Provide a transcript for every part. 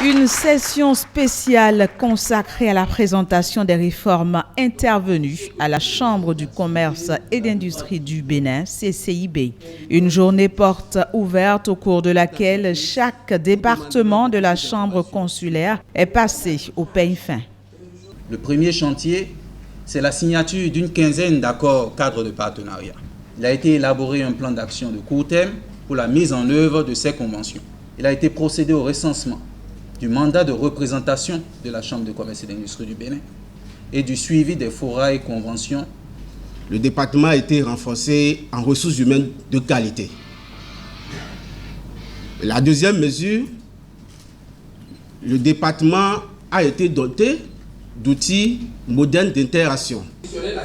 Une session spéciale consacrée à la présentation des réformes intervenues à la Chambre du commerce et d'industrie du Bénin, CCIB. Une journée porte ouverte au cours de laquelle chaque département de la Chambre consulaire est passé au peigne fin. Le premier chantier, c'est la signature d'une quinzaine d'accords cadres de partenariat. Il a été élaboré un plan d'action de court terme pour la mise en œuvre de ces conventions. Il a été procédé au recensement du mandat de représentation de la Chambre de commerce et d'industrie du Bénin et du suivi des forats et conventions. Le département a été renforcé en ressources humaines de qualité. La deuxième mesure, le département a été doté d'outils modernes d'interaction.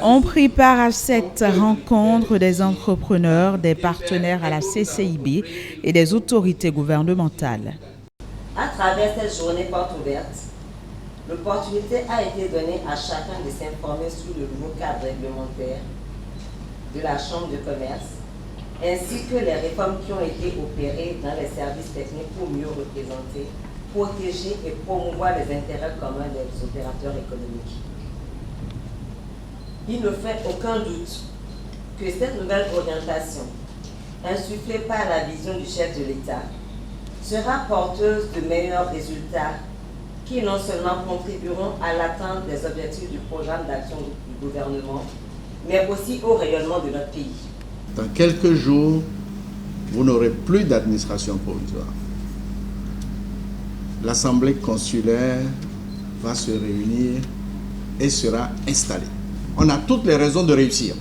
On prit part à cette rencontre des entrepreneurs, des partenaires à la CCIB et des autorités gouvernementales. À travers cette journée porte ouverte, l'opportunité a été donnée à chacun de s'informer sur le nouveau cadre réglementaire de la Chambre de commerce, ainsi que les réformes qui ont été opérées dans les services techniques pour mieux représenter, protéger et promouvoir les intérêts communs des opérateurs économiques. Il ne fait aucun doute que cette nouvelle orientation, insufflée par la vision du chef de l'État, sera porteuse de meilleurs résultats qui non seulement contribueront à l'atteinte des objectifs du programme d'action du gouvernement, mais aussi au rayonnement de notre pays. Dans quelques jours, vous n'aurez plus d'administration provisoire. L'Assemblée consulaire va se réunir et sera installée. On a toutes les raisons de réussir.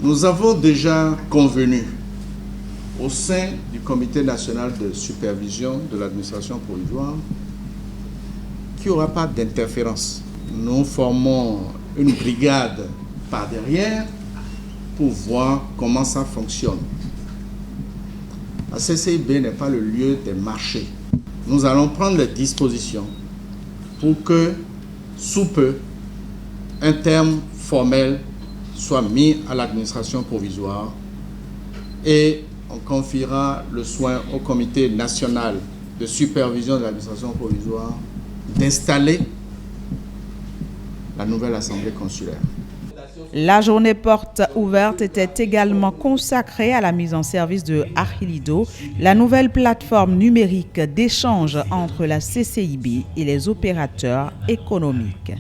Nous avons déjà convenu au sein du Comité national de supervision de l'administration provisoire qu'il n'y aura pas d'interférence. Nous formons une brigade par derrière pour voir comment ça fonctionne. La CCIB n'est pas le lieu des marchés. Nous allons prendre les dispositions pour que, sous peu, un terme formel soit mis à l'administration provisoire et on confiera le soin au Comité national de supervision de l'administration provisoire d'installer la nouvelle Assemblée consulaire. La journée porte ouverte était également consacrée à la mise en service de Achilido, la nouvelle plateforme numérique d'échange entre la CCIB et les opérateurs économiques.